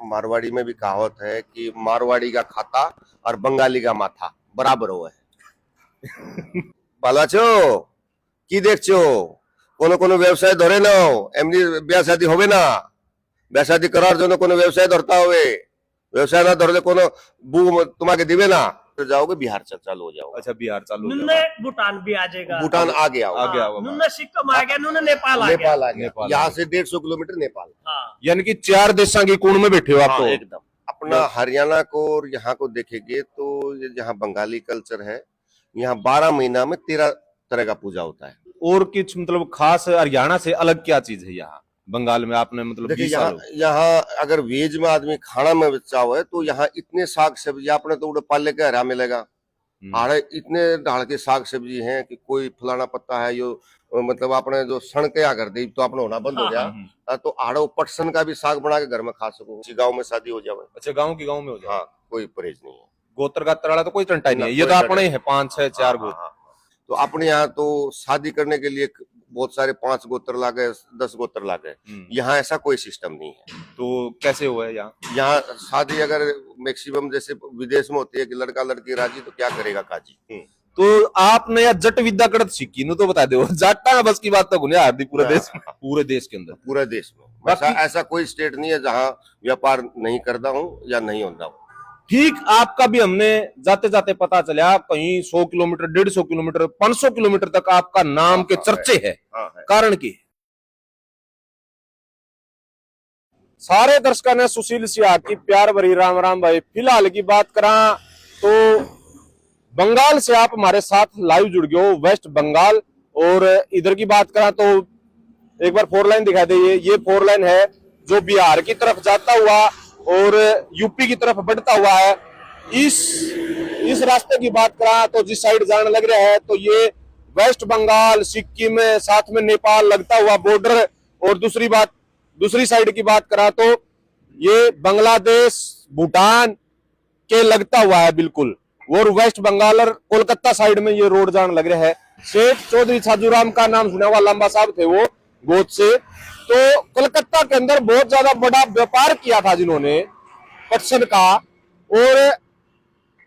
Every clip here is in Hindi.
मारवाड़ी में भी कहावत है कि मारवाड़ी का खाता और बंगाली का माथा बराबर हो है। ভালো আছো? কি দেখছো? কোনো কোনো ব্যবসায় ধরে নাও, এমনি বিয়া শাদী হবে না। বিয়া শাদী করার জন্য কোনো ব্যবসায় ধরতে হবে। व्यवसाय ना धरले कोनो बू तुम्हारे दिवे ना, तो जाओगे बिहार से चालू हो जाओगे। अच्छा बिहार चालू हो नुन्ने जाएगा। भूटान भी आ जाएगा। भूटान आ गया होगा। आ गया होगा। नुन्ने सिक्किम आ गया, नुन्ने नेपाल आ गया। नेपाल आ गया, नेपाल यहाँ आ से 150 किलोमीटर नेपाल। हाँ, यानी कि 4 देशों की कोण में बैठे हो आप तो। एकदम अपना हरियाणा को और यहाँ को देखेंगे तो ये जहाँ बंगाली कल्चर है, यहाँ 12 महीना में 13 तरह का पूजा होता है। और कुछ मतलब खास हरियाणा से अलग क्या चीज है यहाँ बंगाल में आपने मतलब देखिए 20 साल यहाँ अगर वेज में आदमी खाना में चाहो है तो यहाँ इतने साग सब्जी आपने तो उड़े पाले के हरा मिलेगा। आड़े इतने ढाल के साग सब्जी हैं कि कोई फलाना पत्ता है यो मतलब आपने जो सण के आकर दी तो आपने होना बंद हो गया, तो आड़ो पटसन का भी साग बना के घर में खा सको। गाँव में शादी हो जाए। अच्छा गाँव की गाँव में हो जाए। हाँ, कोई परहेज नहीं है। गोत्र का तराड़ा तो कोई टंटा नहीं है, ये तो अपने है 5 6 4 गोत्र। तो अपने यहाँ तो शादी करने के लिए बहुत सारे 5 गोत्र लागे, 10 गोत्र लागे। यहाँ ऐसा कोई सिस्टम नहीं है। तो कैसे हुआ है यहाँ? यहाँ शादी अगर मैक्सिमम जैसे विदेश में होती है कि लड़का लड़की राजी तो क्या करेगा काजी। तो आपने यार जट विद्या कड़त सीखी नु तो बता दो जाटा बस की बात तो गुने हार्दी पूरे देश में, पूरे देश के अंदर, पूरे देश में ऐसा कोई स्टेट नहीं है जहाँ व्यापार नहीं करता हूँ या नहीं होता हूँ। ठीक आपका भी हमने जाते जाते पता चला कहीं 100 किलोमीटर 150 किलोमीटर 500 किलोमीटर तक आपका नाम के चर्चे है। कारण की सारे दर्शकों ने सुशील सिंह की प्यार भरी राम राम भाई। फिलहाल की बात करा तो बंगाल से आप हमारे साथ लाइव जुड़ गए हो, वेस्ट बंगाल। और इधर की बात करा तो एक बार 4 लाइन दिखा दे। ये 4 लाइन है जो बिहार की तरफ जाता हुआ और यूपी की तरफ बढ़ता हुआ है। इस रास्ते की बात करा तो जिस साइड जाने लग रहा है तो ये वेस्ट बंगाल, सिक्किम, साथ में नेपाल लगता हुआ बॉर्डर। और दूसरी साइड की बात करा तो ये बांग्लादेश, भूटान के लगता हुआ है बिल्कुल। और वेस्ट बंगाल और कोलकाता साइड में ये रोड जाने लग रहा है। शेख चौधरी छाजूराम का नाम सुना हुआ, लंबा साहब थे वो गोद से। तो कोलकाता के अंदर बहुत ज्यादा बड़ा व्यापार किया था जिन्होंने पटसन का, और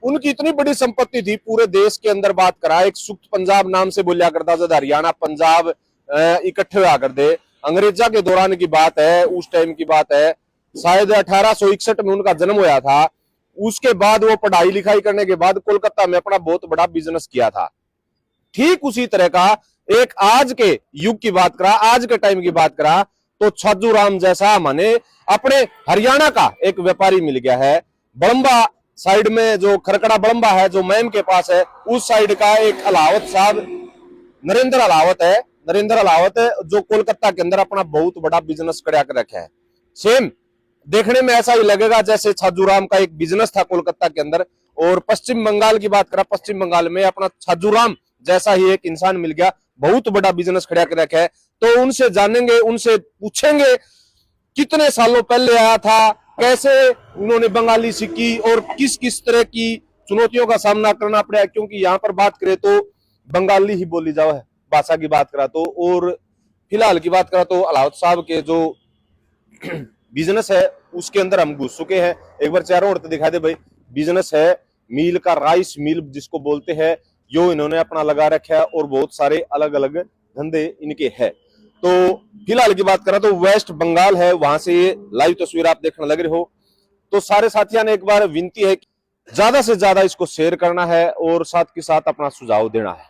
उनकी इतनी बड़ी संपत्ति थी पूरे देश के अंदर। बात करा एक सुक्त पंजाब नाम से बोलिया करता था, हरियाणा पंजाब इकट्ठे हुआ कर दे। अंग्रेजा के दौरान की बात है, उस टाइम की बात है, शायद 1861 में उनका जन्म हुआ था। उसके बाद वो पढ़ाई लिखाई करने के बाद कोलकाता में अपना बहुत बड़ा बिजनेस किया था। ठीक उसी तरह का एक आज के युग की बात करा, आज के टाइम की बात करा तो छाजूराम जैसा माने अपने हरियाणा का एक व्यापारी मिल गया है। बड़ंबा साइड में जो खरकड़ा बड़ंबा है जो मैम के पास है, उस साइड का एक अलावत साहब नरेंद्र अलावत है जो कोलकाता के अंदर अपना बहुत बड़ा बिजनेस करा कर रखा है। सेम देखने में ऐसा ही लगेगा जैसे छाजूराम का एक बिजनेस था कोलकाता के अंदर। और पश्चिम बंगाल की बात करा, पश्चिम बंगाल में अपना छाजूराम जैसा ही एक इंसान मिल गया, बहुत बड़ा बिजनेस खड़ा कर रखा है। तो उनसे जानेंगे, उनसे पूछेंगे कितने सालों पहले आया था, कैसे उन्होंने बंगाली सीखी और किस किस तरह की चुनौतियों का सामना करना पड़ा। क्योंकि यहाँ पर बात करें तो बंगाली ही बोली जाओ है भाषा की बात करा तो। और फिलहाल की बात करा तो अलाउद साहब के जो बिजनेस है उसके अंदर हम घुस चुके हैं। एक बार चारों ओर दिखा दे भाई। बिजनेस है मील का, राइस मिल जिसको बोलते हैं, यो इन्होंने अपना लगा रखा है और बहुत सारे अलग अलग धंधे इनके हैं। तो फिलहाल की बात करें तो वेस्ट बंगाल है, वहां से ये लाइव तस्वीर आप देखने लग रहे हो। तो सारे साथियों ने एक बार विनती है कि ज्यादा से ज्यादा इसको शेयर करना है और साथ के साथ अपना सुझाव देना है।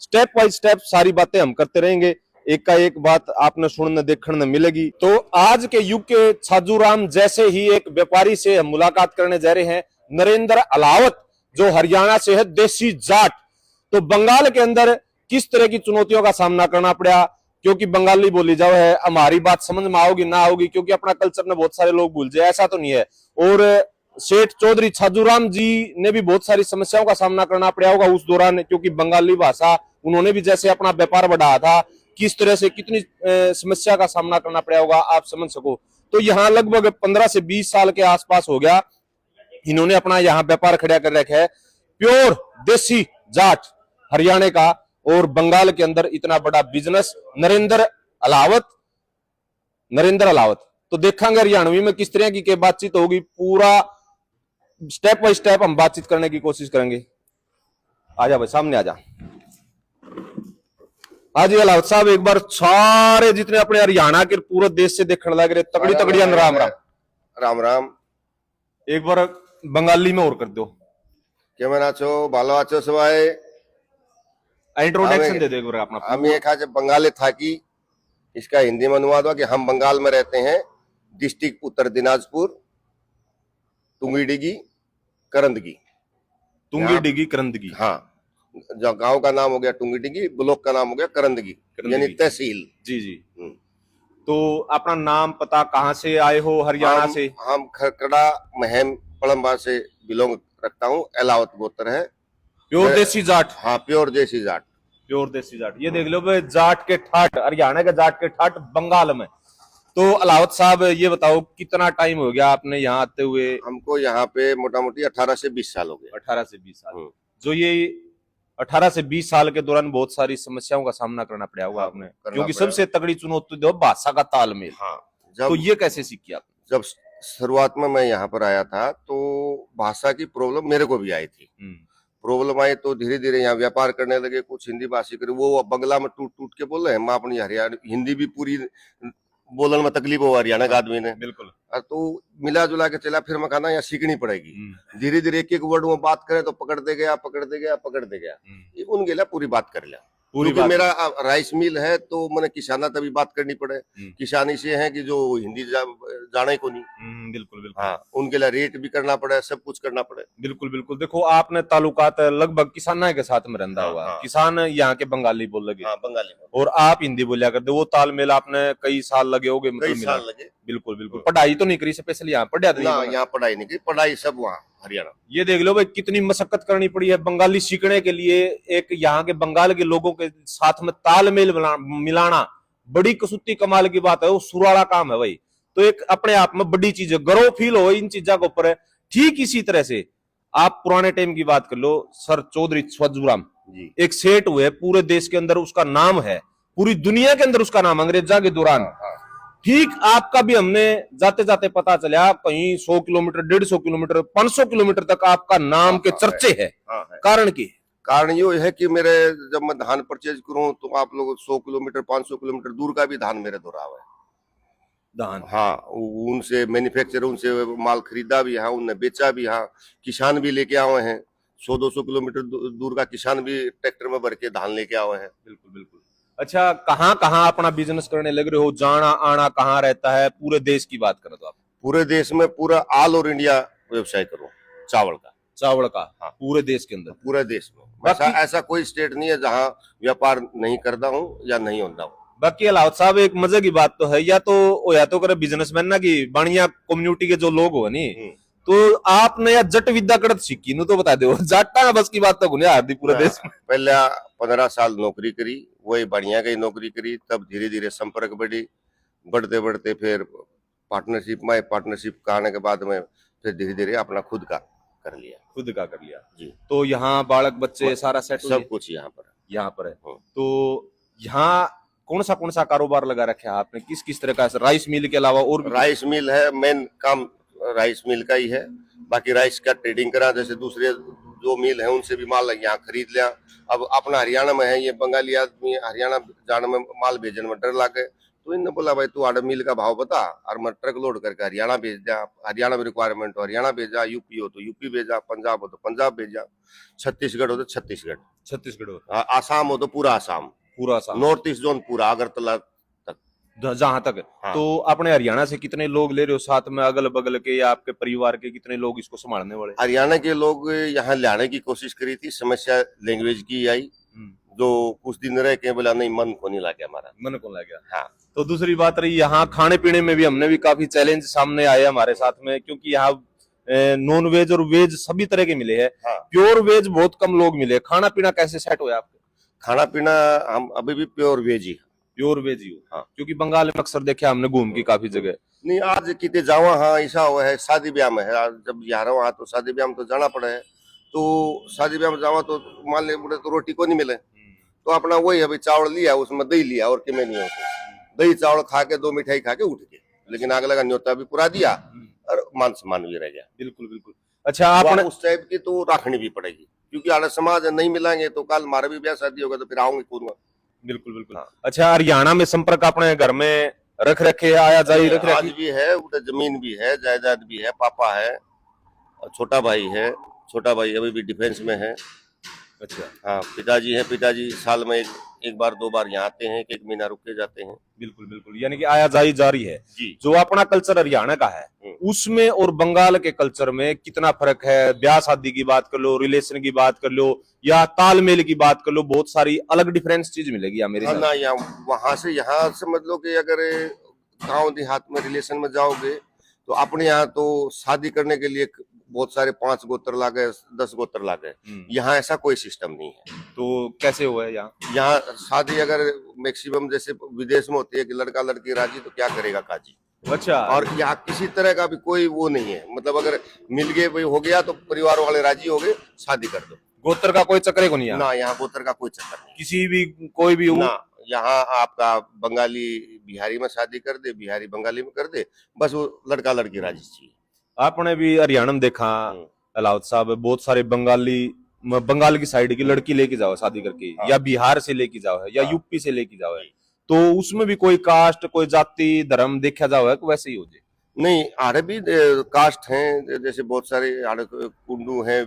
स्टेप बाय स्टेप सारी बातें हम करते रहेंगे, एक का एक बात आपने सुनने देखने मिलेगी। तो आज के युग के छाजूराम जैसे ही एक व्यापारी से हम मुलाकात करने जा रहे हैं, नरेंद्र अलावत, जो हरियाणा से है, देसी जाट। तो बंगाल के अंदर किस तरह की चुनौतियों का सामना करना पड़ा, क्योंकि बंगाली बोली जाओ है, हमारी बात समझ में आओगी ना आओगी, क्योंकि अपना कल्चर ने बहुत सारे लोग भूल जाए, ऐसा तो नहीं है। और सेठ चौधरी छाजूराम जी ने भी बहुत सारी समस्याओं का सामना करना पड़ा होगा उस दौरान, क्योंकि बंगाली भाषा उन्होंने भी जैसे अपना व्यापार बढ़ाया था, किस तरह से कितनी समस्या का सामना करना पड़ा होगा आप समझ सको। तो यहाँ लगभग 15 से 20 साल के आसपास हो गया इन्होंने अपना यहाँ व्यापार खड़ा कर रखा है। प्योर देसी जाट हरियाणा का और बंगाल के अंदर इतना बड़ा बिजनेस। नरेंद्र अलावत। तो देखेंगे हरियाणवी में किस तरह की बातचीत होगी, पूरा स्टेप बाय स्टेप हम बातचीत करने की कोशिश करेंगे। आजा भाई सामने आजा। हाँ जी अलाउद साहब, एक बार सारे जितने अपने हरियाणा के पूरे देश से देखने लग रहे तगड़ी तगड़ी राम राम। राम राम। एक बार बंगाली में और कर दो। केमन आछो, भालो आछो सबाई? इंट्रोडक्शन दे दो एक बार अपना। हम एक आज बंगाली था कि इसका हिंदी में अनुवाद हुआ कि हम बंगाल में रहते हैं, डिस्ट्रिक्ट उत्तर दिनाजपुर, टुंगीडिगी, करंदगी। टुंगीडिगी करंदगी। हाँ, जो गांव का नाम हो गया टुंगीडिगी, ब्लॉक का नाम हो गया करंदगी, यानी तहसील। जी जी। तो अपना नाम पता, कहाँ से आए हो हरियाणा से? हम खरकड़ा महम पड़म्बा से बिलोंग रखता हूँ, एलावत गोत्र है। प्योर देसी जाट। हाँ, प्योर देसी जाट। प्योर देसी जाट। ये देख लो भाई, जाट के ठाट, हरियाणा के जाट के ठाट बंगाल में। तो अलावत साहब ये बताओ कितना टाइम हो गया आपने यहाँ आते हुए? हमको यहाँ पे मोटा मोटी 18 से 20 साल हो गए। 18 से 20 साल। जो ये 18 से 20 साल के दौरान बहुत सारी समस्याओं का सामना करना पड़ा होगा आपने, क्योंकि सबसे तगड़ी चुनौती दो भाषा का तालमेल। हाँ, तो ये कैसे सीखी आपने? जब शुरुआत में मैं यहाँ पर आया था तो भाषा की प्रॉब्लम मेरे को भी आई थी। प्रॉब्लम आई तो धीरे धीरे यहाँ व्यापार करने लगे, कुछ हिंदी भाषी करे, वो बंगला में टूट टूट के बोले, हम अपनी हरियाणा हिंदी भी पूरी बोलन में तकलीफ हो हरियाणा का आदमी ने। बिल्कुल। तो मिला जुला के चला, फिर मैं कहना यहाँ सीखनी पड़ेगी। धीरे धीरे एक एक वर्ड में बात करे तो पकड़ते गया पकड़ते गया पकड़ते गया, ये उन गेला पूरी बात कर लिया। क्योंकि मेरा राइस मिल है तो मैंने किसाना तभी बात करनी पड़े। किसानी से है कि जो हिंदी जाने को नहीं। बिल्कुल बिल्कुल। हाँ, उनके लिए रेट भी करना पड़े, सब कुछ करना पड़े। बिल्कुल बिल्कुल। देखो आपने ताल्लुकात लगभग किसाना के साथ में रहता हुआ। हाँ। किसान यहाँ के बंगाली बोल लगे। हाँ, बंगाली और आप हिंदी बोलिया करते, वो तालमेल आपने कई साल लगे होगे? कई साल लगे। बिल्कुल बिल्कुल। पढ़ाई तो नहीं करी स्पेशली यहाँ पढ़ा? यहाँ पढ़ाई नहीं की, पढ़ाई सब वहाँ हरियाणा। ये देख लो भाई कितनी मशक्कत करनी पड़ी है बंगाली सीखने के लिए। एक यहाँ के बंगाल के लोगों के साथ में तालमेल मिलाना बड़ी कसूती कमाल की बात है, वो सुराड़ा काम है भाई। तो एक अपने आप में बड़ी चीज है, गर्व फील हो इन चीजों के ऊपर है। ठीक इसी तरह से आप पुराने टाइम की बात कर लो, सर चौधरी स्वजूराम जी एक सेठ हुए पूरे देश के अंदर, उसका नाम है, पूरी दुनिया के अंदर उसका नाम, अंग्रेजा के दौरान। ठीक आपका भी हमने जाते जाते पता चला, कहीं 100 किलोमीटर 150 किलोमीटर 500 किलोमीटर तक आपका नाम के चर्चे है। कारण की कारण ये है कि मेरे जब मैं धान परचेज करूं तो आप लोग 100 किलोमीटर 500 किलोमीटर दूर का भी धान मेरे दोहरा हुआ है। धान, हाँ, उनसे मैन्युफैक्चर, उनसे माल खरीदा भी है, उनने बेचा भी है। किसान भी लेके आए हैं, 100-200 किलोमीटर दूर का किसान भी ट्रैक्टर में भर के धान लेके आए हैं। बिल्कुल बिल्कुल। अच्छा, कहाँ कहाँ अपना बिजनेस करने लग रहे हो? जाना आना कहाँ रहता है? पूरे देश की बात करो तो आप। पूरे देश में पूरा ऑल ओवर इंडिया व्यवसाय करो चावल का। चावल का? हाँ, पूरे देश के अंदर। पूरे देश में ऐसा कोई स्टेट नहीं है जहाँ व्यापार नहीं करता हूँ या नहीं होता हूँ। बाकी अलाउद साहब एक मजे की बात तो है, या तो करे बिजनेसमैन ना कि बढ़िया कम्युनिटी के जो लोग हो नहीं, तो आपने या जट विद्या करत सीखी नु तो बता दो, जाटा बस की बात तो गुने हार दी पूरे देश में। पहले 15 साल नौकरी करी, वही बढ़िया गई नौकरी करी, तब धीरे धीरे संपर्क बढ़ी, बढ़ते बढ़ते फिर पार्टनरशिप का आने के बाद में फिर धीरे धीरे अपना खुद का कर लिया जी। तो यहाँ बालक बच्चे सारा सेट सब कुछ यहाँ पर है। तो यहाँ कौन सा कारोबार लगा रखे है आपने? किस किस तरह का? राइस मिल के अलावा और? राइस मिल है, मेन काम राइस मिल का ही है। बाकी राइस का ट्रेडिंग करा, जैसे दूसरे जो मिल है उनसे भी माल यहाँ खरीद लिया। अब अपना हरियाणा में है, ये बंगाली आदमी हरियाणा जाने में माल भेजने में डर लागे, तो इन्होंने बोला भाई तू आडे मिल का भाव बता और मैं ट्रक लोड करके हरियाणा भेज दिया। हरियाणा में रिक्वायरमेंट हो हरियाणा भेजा, यूपी हो तो यूपी भेजा, पंजाब हो तो पंजाब भेजा, छत्तीसगढ़ हो तो छत्तीसगढ़ हो, आसाम हो तो पूरा आसाम, नॉर्थ ईस्ट जोन पूरा अगरतला तक, जहां तक। हाँ। तो अपने हरियाणा से कितने लोग ले रहे हो साथ में, अगल बगल के या आपके परिवार के कितने लोग इसको संभालने वाले? हरियाणा के लोग यहाँ लाने की कोशिश करी थी, समस्या लैंग्वेज की आई, जो कुछ दिन रह के बोला नहीं, मन को नहीं लगा, हमारा मन को लग गया। हाँ। तो दूसरी बात रही यहाँ खाने पीने में भी हमने भी काफी चैलेंज सामने आए हमारे साथ में, क्योंकि यहाँ नॉन वेज और वेज सभी तरह के मिले हैं। हाँ। प्योर वेज बहुत कम लोग मिले। खाना पीना कैसे सेट हुआ आपके? खाना पीना हम अभी भी प्योर वेज ही हो। हाँ। क्योंकि बंगाल में अक्सर देखा हमने घूम की काफी जगह नहीं, आज कितने जावा, हाँ ऐसा हुआ है, शादी ब्याह में है, जब यहाँ रहा तो शादी ब्याह में तो जाना पड़े है, तो शादी ब्याह में जावा तो मान ले तो रोटी को नहीं मिले, तो अपना वही अभी चावल लिया, उसमें दही लिया और कि मैं नहीं होती, दही चावल खा के 2 मिठाई खा के उठ के लेकिन अगला का न्योता भी पूरा दिया और मान सम्मान भी रह गया। बिल्कुल बिल्कुल। अच्छा आपने उस टाइप की तो रखनी भी पड़ेगी, क्योंकि आधा समाज नहीं मिलेंगे तो कल हमारा भी ब्याह शादी होगा तो फिर आऊंगे कौन। बिल्कुल बिल्कुल। हाँ। अच्छा हरियाणा में संपर्क अपने घर में रख रखे आया जाई रख आज रखी भी है, उधर जमीन भी है, जायदाद भी है, पापा है और छोटा भाई है। छोटा भाई अभी भी डिफेंस में है। अच्छा हाँ, पिताजी है, पिताजी साल में एक बार 2 बार यहाँ आते हैं, एक महीना रुक के जाते हैं। बिल्कुल बिल्कुल, यानी कि आया जाई जारी है। जी। जो अपना कल्चर हरियाणा का है उसमें और बंगाल के कल्चर में कितना फर्क है? ब्याह शादी की बात कर लो, रिलेशन की बात कर लो या तालमेल की बात कर लो, बहुत सारी अलग डिफरेंस चीज मिलेगी यहाँ मेरे हाँ साथ। ना, यहाँ वहां से यहाँ समझ लो कि अगर गांव देहात में रिलेशन में जाओगे तो अपने यहाँ तो शादी करने के लिए बहुत सारे 5 गोत्र लागे, 10 गोत्र लागे। यहाँ ऐसा कोई सिस्टम नहीं है। तो कैसे हुआ है यहाँ? यहाँ शादी अगर मैक्सिमम जैसे विदेश में होती है कि लड़का लड़की राजी तो क्या करेगा काजी। अच्छा। और यहाँ किसी तरह का भी कोई वो नहीं है, मतलब अगर मिल गए भाई हो गया तो परिवार वाले राजी हो गए, शादी कर दो। गोत्र का कोई चक्कर को नहीं है ना, यहाँ गोत्र का कोई चक्कर नहीं। किसी भी कोई भी हो ना, यहाँ आपका बंगाली बिहारी में शादी कर दे, बिहारी बंगाली में कर दे, बस वो लड़का लड़की राजी चाहिए। आपने भी हरियाणा में देखा अलाउद साहब, बहुत सारे बंगाल की साइड की लड़की लेके जाओ शादी करके, या बिहार से लेके जाओ है या यूपी से लेके जाओ है, तो उसमें भी कोई कास्ट कोई जाति धर्म देखा जाओ है, वैसे ही हो जाए? नहीं, आड़े भी कास्ट हैं, जैसे बहुत सारे आड़े कुंडू हैं,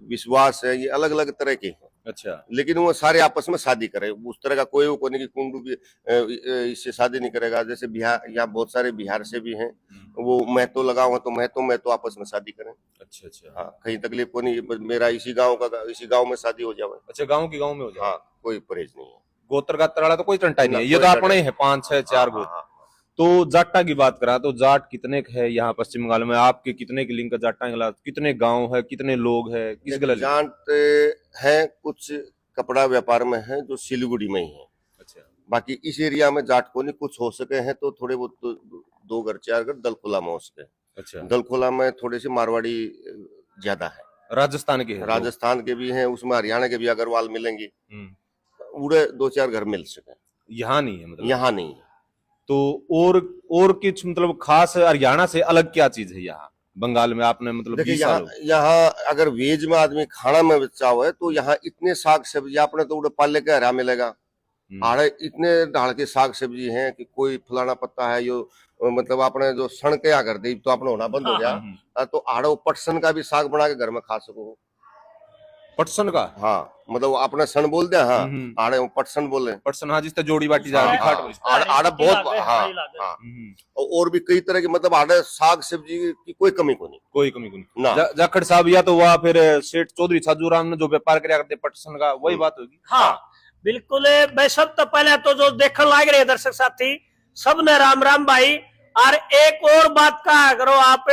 विश्वास है, ये अलग अलग तरह के हैं। अच्छा। लेकिन वो सारे आपस में शादी करे, उस तरह का कोई वो नहीं कि कुंडू भी इससे शादी नहीं करेगा। जैसे बिहार, यहाँ बहुत सारे बिहार से भी हैं, वो महतो लगा हुआ तो महतो आपस में शादी करें। अच्छा अच्छा। हाँ, कहीं तकलीफ को नहीं, मेरा इसी गांव में शादी हो जाए। अच्छा, गांव में हो जाए। हाँ, कोई परहेज नहीं है। गोत्र का तराड़ा तो कोई टंटा नहीं है, ये तो अपने ही है 5 6 4 गोत्र। तो जाट्टा की बात करा तो जाट कितने है यहाँ पश्चिम बंगाल में? आपके कितने की लिंक का जाट्टा के खिलाफ? कितने गांव है, कितने लोग है, किस गले? जाट है कुछ कपड़ा व्यापार में है जो सिलीगुड़ी में ही है। अच्छा। बाकी इस एरिया में जाट को नहीं, कुछ हो सके हैं तो थोड़े बहुत 2 घर 4 घर दलखोला में हो सके। अच्छा। दलखोला में थोड़े से मारवाड़ी ज्यादा है। राजस्थान के है? राजस्थान के भी हैं, उसमें हरियाणा के भी अग्रवाल मिलेंगे, पूरे 2-4 घर मिल सके। यहाँ नहीं है, मतलब यहाँ नहीं है। तो और कुछ मतलब खास हरियाणा से अलग क्या चीज है यहाँ बंगाल में? आपने मतलब देखिए यहाँ अगर वेज में आदमी खाना में बच्चा हुआ है तो यहाँ इतने साग सब्जी आपने तो पाले के हरा मिलेगा। आड़े इतने ढाल के साग सब्जी हैं कि कोई फलाना पत्ता है यो, मतलब आपने जो सण के आकर दी तो आपने होना बंद हो गया। तो आड़ो पटसन का भी साग बना के घर में खा सको। पटसन का? हाँ, मतलब आपने सन बोल दिया। हाँ, आड़े पटसन बोले। पटसन, हाँ, जिससे जोड़ी बाटी जा रही है। आड़ा बहुत, हाँ हाँ। और भी कई तरह के, मतलब आड़े साग सब्जी की कोई कमी को नहीं, कोई कमी को नहीं। जाखड़ साहब या तो वह फिर सेठ चौधरी छाजूराम ने जो व्यापार किया करते पटसन का, वही बात होगी? हाँ बिल्कुल। मैं सब तो पहले तो जो देखने लाग रहे दर्शक साथी सबने राम राम भाई। और एक और बात कहा करो आप,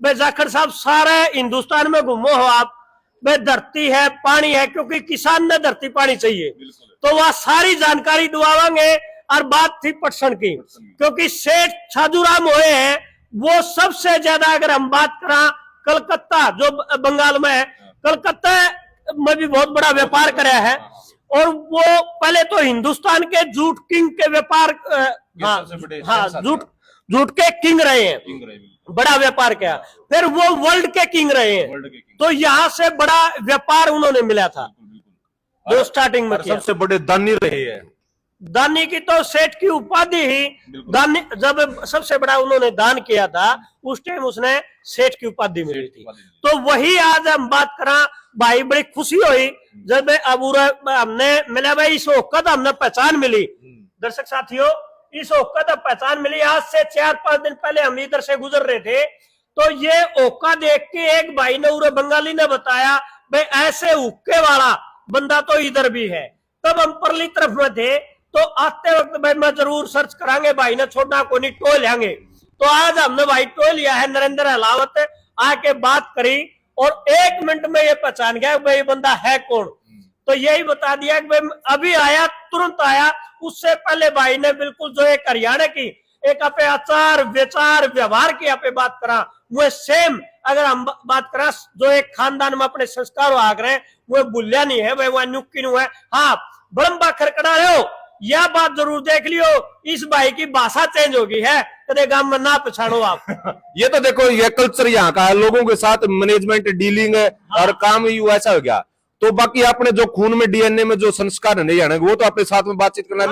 जाखड़ साहब सारे हिंदुस्तान में घूमो हो आप, धरती है पानी है, क्योंकि किसान ने धरती पानी चाहिए, तो वह सारी जानकारी दुआवांगे। और बात थी पटसन की, क्योंकि सेठ छाजूराम हुए हैं वो सबसे ज्यादा, अगर हम बात करें कलकत्ता जो बंगाल में है, कलकत्ता में भी बहुत बड़ा व्यापार कराया है। और वो पहले तो हिंदुस्तान के जूट किंग के व्यापार, हाँ जूट के किंग रहे हैं, बड़ा व्यापार किया। फिर वो वर्ल्ड के किंग रहे हैं, तो यहाँ से बड़ा व्यापार उन्होंने मिला था जो स्टार्टिंग में। सबसे बड़े दानी रहे हैं। दानी की तो सेठ की उपाधि ही दानी, जब सबसे बड़ा उन्होंने दान किया था उस टाइम उसने सेठ की उपाधि मिली थी। तो वही आज हम बात करा भाई, बड़ी खुशी हुई जब हमने मिला भाई, इस औकात हमने पहचान मिली। दर्शक साथियों, इस औकात पहचान मिली। आज से 4-5 दिन पहले हम इधर से गुजर रहे थे, तो ये औका देख के एक भाई ने, उरे बंगाली ने बताया भाई ऐसे हुक्के वाला बंदा तो इधर भी है। तब हम परली तरफ में थे, तो आते वक्त भाई मैं जरूर सर्च करांगे, भाई ने छोड़ना को नहीं, टोल लेंगे। तो आज हमने भाई टोल लिया है, नरेंद्र हलावत आके बात करी और 1 मिनट में ये पहचान गया भाई बंदा है कौन। तो यही बता दिया कि भाई अभी आया, तुरंत आया। उससे पहले भाई ने बिल्कुल जो एक हरियाणा की एक आपे आचार विचार व्यवहार की आपे बात करा, वो सेम अगर हम बात करा जो एक खानदान में अपने संस्कार आग रहे वो भूलिया नहीं है भाई, वो नुक्की नु है। हाँ, बड़म्बा खड़खड़ा रहे हो यह बात जरूर देख लियो, इस भाई की भाषा चेंज होगी है, कदे गांव में ना पछाड़ो आप। ये तो देखो ये कल्चर यहाँ का है, लोगों के साथ मैनेजमेंट डीलिंग है और काम ही ऐसा हो गया। तो बाकी अपने जो खून में डीएनए में जो संस्कार नहीं आने वो तो अपने साथ में बातचीत करना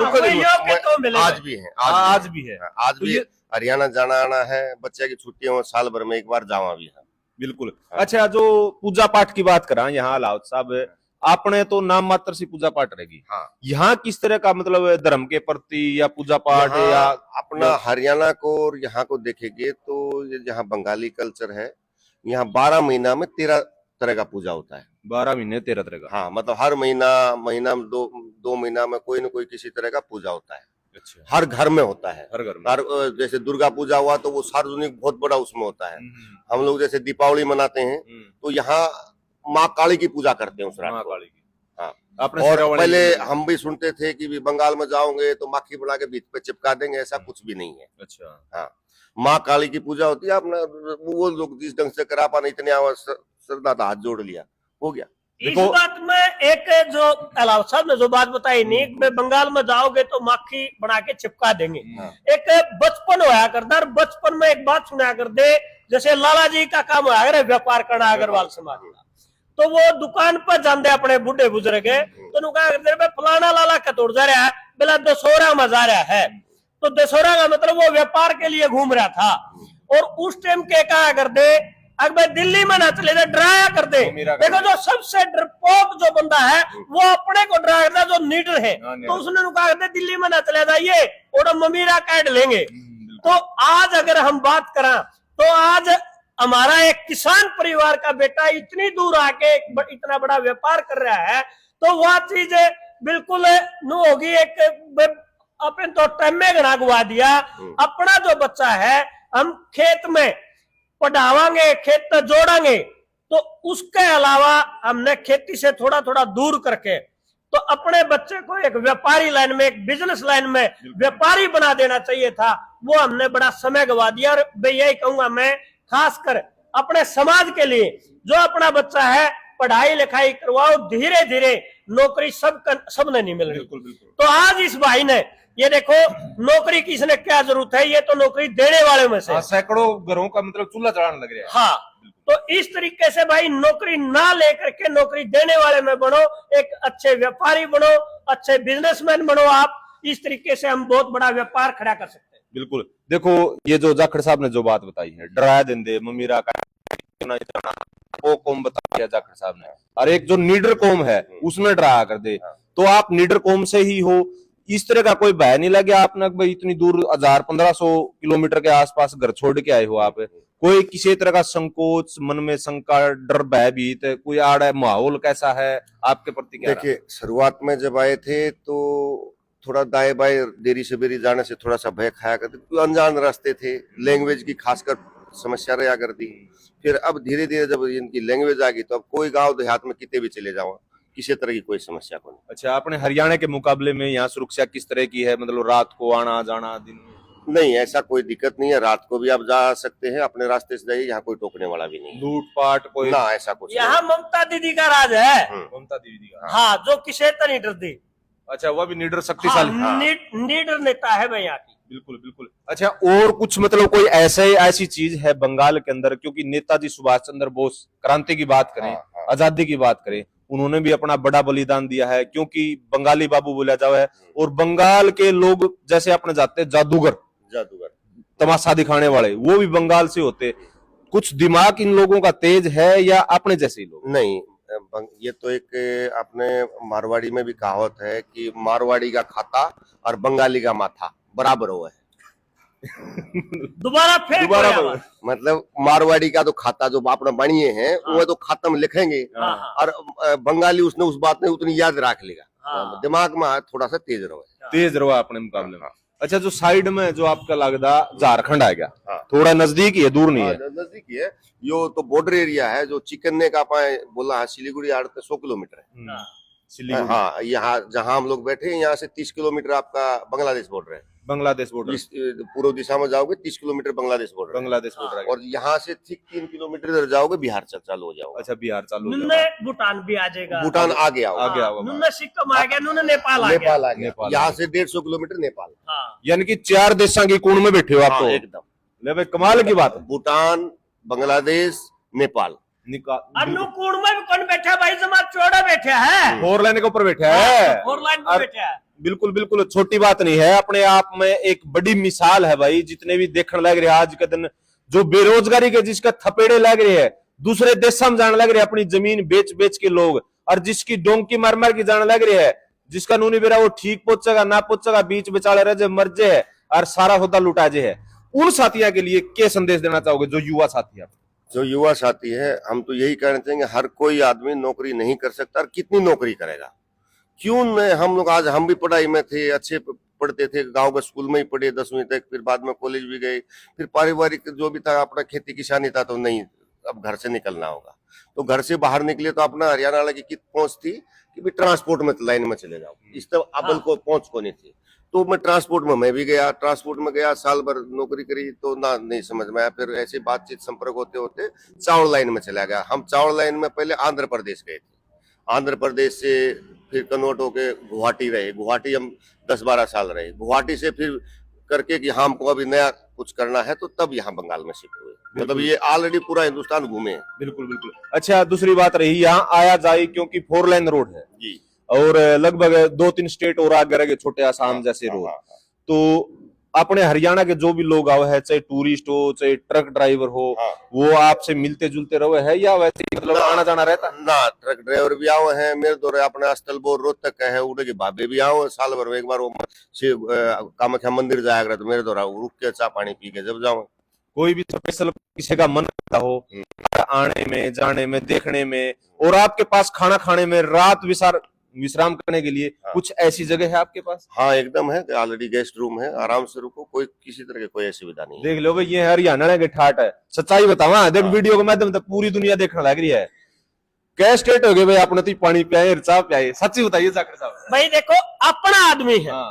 आज भी है, आज भी है। आज भी हरियाणा जाना आना है, बच्चे की छुट्टियों में साल भर में एक बार जावा भी है। बिल्कुल। अच्छा, जो पूजा पाठ की बात करा यहाँ अलाउद साहब, आपने तो नाम मात्र सी पूजा पाठ रहेगी। हाँ। यहाँ किस तरह का मतलब धर्म के प्रति या पूजा पाठ या अपना हरियाणा को और यहाँ को देखेंगे तो ये जहाँ बंगाली कल्चर है, यहाँ 12 महीना में 13 तरह का पूजा होता है। 12 महीने 13 तरह का। हाँ, मतलब हर महीना में दो महीना में कोई न कोई किसी तरह का पूजा होता है। अच्छा। हर घर में होता है। हर घर में। जैसे दुर्गा पूजा हुआ तो वो सार्वजनिक बहुत बड़ा उसमें होता है। हम लोग जैसे दीपावली मनाते हैं तो यहाँ माँ काली की पूजा करते हैं उस रात को। हाँ। और पहले हम भी सुनते थे कि भी बंगाल में जाओगे तो माखी बना के बीच पे चिपका देंगे, ऐसा कुछ भी नहीं है। अच्छा। हाँ, माँ काली की पूजा होती है। अपना वो लोग जिस ढंग से करा पाने इतने श्रद्धा था, हाथ जोड़ लिया, हो गया। इस बात में एक जो अलावा साहब ने जो बात बताई नहीं, बंगाल में जाओगे तो माखी बना के चिपका देंगे। एक बचपन होया करता, और बचपन में एक बात सुना कर दे, जैसे लाला जी का काम होया करे व्यापार करना अग्रवाल समाज का, तो वो दुकान पर जाते अपने बुढ़े बुजुर्ग तो कहा फलाना लाला कतोड़ जा रहा है, बोला दशहरा में जा रहा है। तो दशहरा का मतलब वो व्यापार के लिए घूम रहा था। और उस टाइम के कहा कर दे, अगर दिल्ली में ना चले जाए डराया कर दे। देखो जो सबसे डरपोक जो बंदा है वो अपने को डरा करता, जो नीडर है, तो उसने कहा करते दिल्ली में ना चले जाइए और ममीरा काट लेंगे। तो आज अगर हम बात करें तो आज हमारा एक किसान परिवार का बेटा इतनी दूर आके इतना बड़ा व्यापार कर रहा है, तो वह चीज बिल्कुल न होगी। एक अपन तो टाइम में गना गुआ दिया। अपना जो बच्चा है हम खेत में पढ़ावांगे, खेत में जोड़ांगे, तो उसके अलावा हमने खेती से थोड़ा थोड़ा दूर करके तो अपने बच्चे को एक व्यापारी लाइन में, एक बिजनेस लाइन में व्यापारी बना देना चाहिए था। वो हमने बड़ा समय गवा दिया। और मैं यही कहूंगा, मैं खासकर अपने समाज के लिए, जो अपना बच्चा है पढ़ाई लिखाई करवाओ, धीरे धीरे नौकरी सबने नहीं मिल रही। तो आज इस भाई ने ये देखो, नौकरी किसने क्या जरूरत है, ये तो नौकरी देने वाले में से सैकड़ों घरों का मतलब चूल्हा चढ़ाने लग रहा है। हाँ, तो इस तरीके से भाई नौकरी ना लेकर के नौकरी देने वाले में बनो, एक अच्छे व्यापारी बनो, अच्छे बिजनेसमैन बनो। आप इस तरीके से हम बहुत बड़ा व्यापार खड़ा कर सकते हैं। बिल्कुल। देखो ये जो जाखड़ साहब ने जो बात बताई है, डराया देंदे ममीरा का वो कौम बताया जाखड़ साहब ने, और एक जो नीडर कौम है उसमें डराया कर दे। तो आप नीडर कौम से ही हो, इस तरह का कोई भय नहीं लगे आपने भाई इतनी दूर 1000-1500 किलोमीटर के आसपास घर छोड़ के आए हो आप, कोई किसी तरह का संकोच मन में, शंका, डर, भयभीत, कोई आड़ा माहौल कैसा है आपके प्रति? क्या देखिए, शुरुआत में जब आए थे तो थोड़ा दाएं बाएं देरी से बेरी जाने से थोड़ा सा भय खाया करते, अनजान रास्ते थे, लैंग्वेज की खासकर समस्या रहा करती। फिर अब धीरे धीरे जब इनकी लैंग्वेज आ गई तो अब कोई गांव देहात में कितने भी चले जाओ, किसी तरह की कोई समस्या को नहीं। अच्छा, आपने हरियाणा के मुकाबले में यहाँ सुरक्षा किस तरह की है? मतलब रात को आना जाना, दिन में? नहीं, ऐसा कोई दिक्कत नहीं है। रात को भी आप जा सकते हैं, अपने रास्ते से जाइए, यहाँ कोई टोकने वाला भी नहीं। लूटपाट कोई ना, ऐसा कुछ यहाँ ममता दीदी का राज है। ममता दीदी का? हाँ, जो किसे तो नहीं डरती। अच्छा, वह भी नीडर शक्तिशाली। नीडर नेता है भाई यहाँ की। बिल्कुल बिल्कुल। अच्छा, और कुछ मतलब कोई ऐसी चीज है बंगाल के अंदर, क्योंकि नेताजी सुभाष चंद्र बोस क्रांति की बात करें, आजादी की बात करें, उन्होंने भी अपना बड़ा बलिदान दिया है, क्योंकि बंगाली बाबू बोला जाए। और बंगाल के लोग जैसे अपने जाते जादूगर तमाशा दिखाने वाले, वो भी बंगाल से होते। कुछ दिमाग इन लोगों का तेज है या अपने जैसे लोग? नहीं, ये तो एक अपने मारवाड़ी में भी कहावत है कि मारवाड़ी का खाता और बंगाली का माथा बराबर हुआ है। दोबारा मतलब मारवाड़ी का तो खाता जो आपने बनिए हैं वो तो खाता में लिखेंगे, और बंगाली उसने उस बात ने उतनी याद रख लेगा। दिमाग में थोड़ा सा तेज रहा अपने मुकाबले में। अच्छा, जो साइड में जो आपका लगता झारखंड आ गया, थोड़ा नजदीक ही है, दूर नहीं है? नजदीक ही है। यो तो बॉर्डर एरिया है, जो चिकन्ने का बोला है सिलीगुड़ी 100 किलोमीटर है। सिलीगुड़ी, हाँ, यहाँ जहाँ हम लोग बैठे हैं यहाँ से 30 किलोमीटर आपका बांग्लादेश बॉर्डर है। बांग्लादेश बॉर्डर, इस पूर्व दिशा में जाओगे 30 किलोमीटर बांग्लादेश बॉर्डर है। बांग्लादेश बॉर्डर। और यहाँ से ठीक 3 किलोमीटर इधर जाओगे बिहार चालू हो जाओगे। अच्छा, बिहार चालू हो नुन्ने जाएगा। भूटान भी आ जाएगा, भूटान आ गया होगा। आ गया होगा। नुन्ने सिक्किम आ गया, नुन्ने नेपाल आ गया। नेपाल आ गया, नेपाल यहाँ आ से 150 किलोमीटर नेपाल। हाँ, यानी कि 4 देशों की कोण में बैठे हो आप हाँ, तो। एकदम ले भाई, कमाल की बात है। भूटान, बांग्लादेश, नेपाल। अनुकूल में भी कौन बैठा भाई, जमा चौड़ा बैठा है, 4 लाइन के ऊपर बैठा है। 4 लाइन पे बैठा है। बिल्कुल बिल्कुल, छोटी बात नहीं है, अपने आप में एक बड़ी मिसाल है भाई। जितने भी देखने लग रहे हैं आज के दिन, जो बेरोजगारी के जिसका थपेड़े लग रहे हैं, दूसरे देशों में जाने लग रहे हैं अपनी जमीन बेच बेच के लोग, और जिसकी डोंकी मार मार के जाने लग रहे हैं, जिसका नूनी बेरा वो ठीक पहुंचेगा ना पहुंचेगा, बीच बेचारे रह जे मर जे है और सारा होता लुटा जे है, उन साथियों के लिए क्या संदेश देना चाहोगे, जो युवा साथी हैं? जो युवा साथी है, हम तो यही कहना चाहेंगे, हर कोई आदमी नौकरी नहीं कर सकता, और कितनी नौकरी करेगा। क्यों न हम लोग, आज हम भी पढ़ाई में थे, अच्छे पढ़ते थे, गांव के स्कूल में ही पढ़े 10वीं तक, फिर बाद में कॉलेज भी गए, फिर पारिवारिक जो भी था अपना खेती किसानी था, तो नहीं अब घर से निकलना होगा, तो घर से बाहर निकले तो अपना हरियाणा वाले की कित पहुंच थी कि भी ट्रांसपोर्ट में लाइन में चले जाओ, इस तरह अबल को पहुंच को नहीं थी। तो मैं ट्रांसपोर्ट में मैं भी गया, ट्रांसपोर्ट में गया, साल भर नौकरी करी तो ना नहीं समझ में आया, फिर ऐसे बातचीत संपर्क होते होते चावल लाइन में चला गया। हम चावल लाइन में पहले आंध्र प्रदेश गए थे, आंध्र प्रदेश से फिर कन्वर्ट होके गुवाहाटी रहे, गुवाहाटी हम 10-12 साल रहे, गुवाहाटी से फिर करके कि हमको अभी नया कुछ करना है, तो तब यहाँ बंगाल में शिफ्ट हुए। मतलब ये ऑलरेडी पूरा हिंदुस्तान घूमे हैं। बिल्कुल बिल्कुल। अच्छा, दूसरी बात रही यहाँ आया जाए, क्योंकि 4 लाइन रोड है जी, और लगभग 2-3 स्टेट और आगे रह छोटे आसाम जैसे रोड, तो अपने हरियाणा के जो भी लोग आए हैं, चाहे टूरिस्ट हो चाहे ट्रक ड्राइवर हो, वो आपसे मिलते जुलते रहे हैं या वैसे ही मतलब आना जाना रहता ना? ट्रक ड्राइवर भी आओ हैं मेरे दौरे, अपने स्थल बोर रोहतक का है, उड़े के भाभे भी आओ, साल भर में एक बार वो कामाख्या मंदिर जाया करे, तो मेरे दौरा रुक के चाय पानी पी के जब जाओ। कोई भी स्पेशल किसी का मन करता हो आने में, जाने में, देखने में, और आपके पास खाना खाने में, रात विश्राम करने के लिए कुछ ऐसी जगह है आपके पास? हाँ, एकदम है, ऑलरेडी गेस्ट रूम है, आराम से रुको, कोई किसी तरह की कोई असुविधा नहीं है। देख लो भाई, ये हरियाणा के ठाट है, सच्चाई बतावा देख, वीडियो के माध्यम से पूरी दुनिया देखने लग रही है। क्या स्टेट हो गए भाई, आपने तो पानी पियाए, चाय पियाए, सच्ची बताइए जाकर साहब। भाई देखो, अपना आदमी है,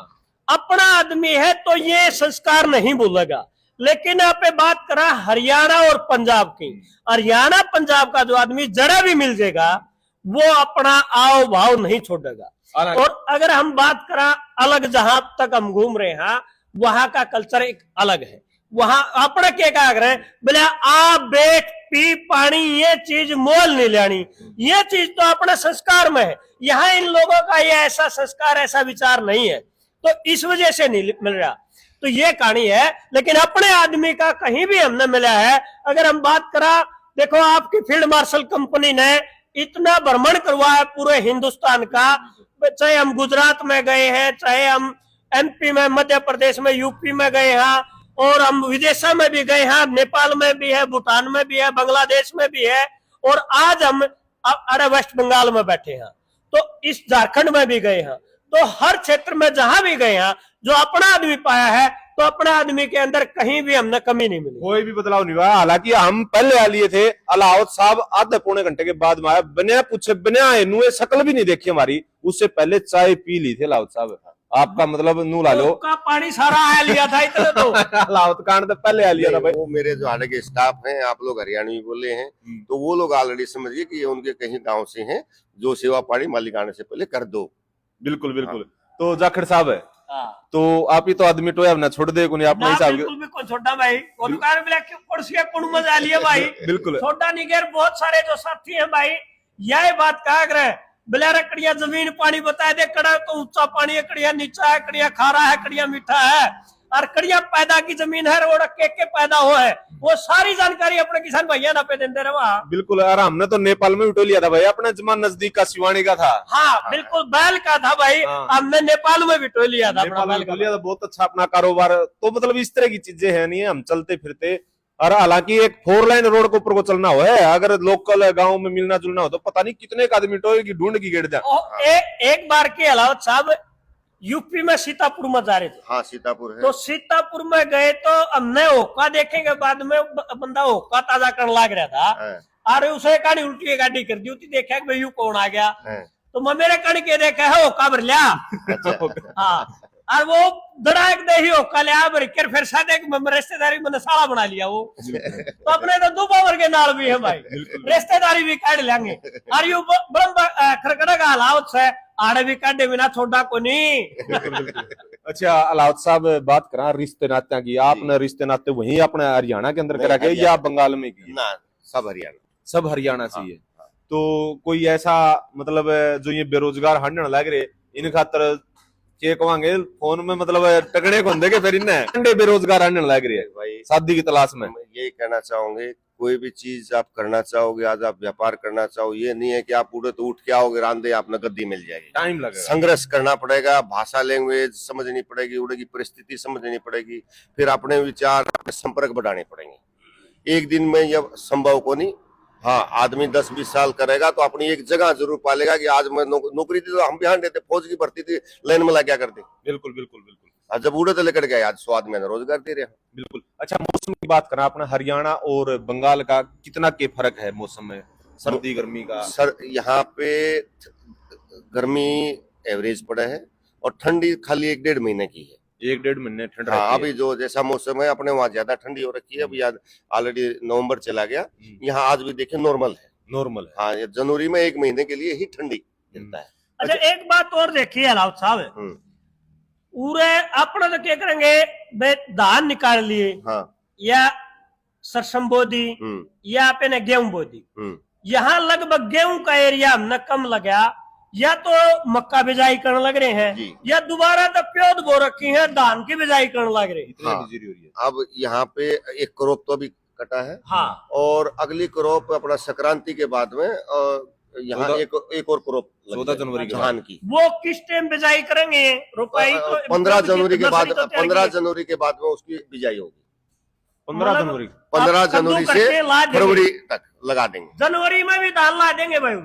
अपना आदमी है तो ये संस्कार नहीं भूलेगा। लेकिन आप बात करा हरियाणा और पंजाब की, हरियाणा पंजाब का जो आदमी जरा भी मिल जाएगा वो अपना आओ भाव नहीं छोड़ेगा। और अगर हम बात करा अलग, जहां तक हम घूम रहे हैं वहां का कल्चर एक अलग है, वहां अपना क्या कहा है, बोले आ बैठ पी पानी, ये चीज मोल नहीं लेनी, ये चीज तो अपने संस्कार में है। यहाँ इन लोगों का ये ऐसा संस्कार, ऐसा विचार नहीं है, तो इस वजह से नहीं मिल रहा। तो ये कहानी है, लेकिन अपने आदमी का कहीं भी हमने मिला है। अगर हम बात करा, देखो आपकी फील्ड मार्शल कंपनी ने इतना भ्रमण करवाया पूरे हिंदुस्तान का, चाहे हम गुजरात में गए हैं, चाहे हम एमपी में, मध्य प्रदेश में, यूपी में गए हैं, और हम विदेशों में भी गए हैं, नेपाल में भी है, भूटान में भी है, बांग्लादेश में भी है, और आज हम अरे वेस्ट बंगाल में बैठे हैं, तो इस झारखंड में भी गए हैं। तो हर क्षेत्र में जहां भी गए हैं, जो अपना आदमी पाया है, तो अपना आदमी के अंदर कहीं भी हमने कमी नहीं मिली, कोई भी बदलाव नहीं हुआ। हालांकि हम पहले आ लिए थे, अलाउद्दीन साहब आधे पौने घंटे के बाद में आया, बिना पूछे बिना नुए शक्ल भी नहीं देखी हमारी, उससे पहले चाय पी ली थे अलाउद्दीन साहब। आपका मतलब नू ला लो का पानी सारा आ लिया था इतना तो अलाउद्दीन कांड तो पहले आ लिया था भाई। वो मेरे जो हाल के स्टाफ हैं, आप लोग हरियाणवी बोले हैं, तो वो लोग ऑलरेडी समझिए कि ये उनके कहीं गांव से हैं, जो सेवा पानी मालिक आने से पहले कर दो। बिल्कुल बिल्कुल। तो जाखड़ साहब है, तो आप ही तो आदमी तो अपना छोड़ दे को नहीं, अपना हिसाब बिल्कुल भी कौन छोटा भाई, वो दुकान में लेके कुर्सियां कौन मजा लिया भाई, बिल्कुल छोटा नहीं गैर, बहुत सारे जो साथी हैं भाई, यही बात कहा करे, बिलारा कड़िया जमीन पानी बताए दे, कड़ा तो ऊंचा पानी है, कड़िया नीचा है, कड़िया खारा है, कड़िया मीठा है, और कड़िया पैदा की जमीन है, रोड के पैदा हो है, वो सारी जानकारी अपने किसान भैया ना पे देते रहे वहाँ। बिल्कुल। और हमने तो नेपाल में उठो लिया था भाई, अपना जमान नजदीक का शिवानी का था। हाँ बिल्कुल, बैल का था भाई, हमने नेपाल में भी टोल लिया था, नेपाल में लिया था, बहुत अच्छा अपना कारोबार। तो मतलब इस तरह की चीजें है नहीं, हम चलते फिरते। और हालांकि एक 4 लाइन रोड के ऊपर को चलना हो है, अगर लोकल गांव में मिलना जुलना हो तो पता नहीं कितने आदमी टोए की ढूंढ की गिर जाए। एक बार के अलावा साहब यूपी में सीतापुर में जा रहे थे, हाँ सीतापुर है, तो सीतापुर में गए तो हमने होका देखेंगे, बाद में बंदा होका ताजा करने लग रहा था, और उसे गाड़ी उल्टी गाड़ी कर दी थी, देखा कि भाई यू कौन आ गया, तो मैं मेरे कण के देखा है होका भर लिया। हाँ, और वो धड़ाक दे ही होका लिया भर कर फिर साथ एक रिश्तेदारी मैंने साला बना लिया वो। तो अपने तो दो पावर के नाल भी है भाई, रिश्तेदारी भी काट लेंगे। और यू खरकड़ा का हालात से आड़े भी काटे बिना छोड़ा को नहीं। अच्छा अलाउद्दीन साहब, बात करा रिश्ते नात्या की, आपने रिश्ते नाते वहीं अपने हरियाणा के अंदर करा के या बंगाल में की? ना, सब हरियाणा। सब हरियाणा से ही है। तो कोई ऐसा मतलब जो ये बेरोजगार हंडन लग रहे इन खातर चेकवांगे फोन में मतलब टकड़े को देखे फिर इन्हें बेरोजगार हंडन लग रही है भाई शादी की तलाश में। यही कहना चाहूंगे, कोई भी चीज आप करना चाहोगे, आज आप व्यापार करना चाहो, ये नहीं है कि आप उड़े तो उठ के आओगे रांधे आपने गद्दी मिल जाएगी। टाइम लगेगा, संघर्ष करना पड़ेगा, भाषा लैंग्वेज समझनी पड़ेगी, उड़े की परिस्थिति समझनी पड़ेगी, फिर अपने विचार अपने संपर्क बढ़ाने पड़ेंगे। एक दिन में यह संभव को नहीं। हाँ, आदमी 10-20 साल करेगा तो अपनी एक जगह जरूर पालेगा कि आज मैं नौकरी थी तो हम भी हाँ देते, फौज की भर्ती थी लाइन में लग गया करते। बिल्कुल बिल्कुल बिल्कुल। आज जब उड़े तो लेकर गए, आज स्वाद में रोजगार दे रहे हैं। बिल्कुल। अच्छा, मौसम की बात करें अपना हरियाणा और बंगाल का कितना के फर्क है मौसम में, सर्दी गर्मी का? सर यहाँ पे गर्मी एवरेज पड़ा है और ठंडी खाली 1-1.5 महीने की है। 1-1.5 महीने ठंड हाँ, रहती अभी जो जैसा मौसम है अपने वहाँ ज्यादा ठंडी हो रखी है। अभी ऑलरेडी नवंबर चला गया, यहाँ आज भी देखे नॉर्मल है। नॉर्मल है। हाँ, ये जनवरी में 1 महीने के लिए ही ठंडी गिरता है। अच्छा, एक बात और देखिए अलाउद्दीन साहब, पूरे अपने तो क्या करेंगे बे धान निकाल लिए, हाँ, या सरसों बोदी या अपने गेहूं बोदी, यहाँ लगभग गेहूं का एरिया हमने कम लगा, या तो मक्का बिजाई करने लग रहे हैं या दोबारा तो प्योद बो रखी है धान की बिजाई करने लग रहे हैं। हाँ, अब यहाँ पे एक क्रॉप तो अभी कटा है। हाँ, और अगली क्रॉप अपना संक्रांति के बाद में यहाँ एक और क्रॉप 14 जनवरी के धान की। वो किस टाइम बिजाई करेंगे? रुपाई तो 15 जनवरी के बाद, तो 15 जनवरी के बाद में उसकी बिजाई होगी। 15 जनवरी 15 जनवरी से फरवरी तक लगा देंगे। जनवरी में भी धान ला देंगे भाई,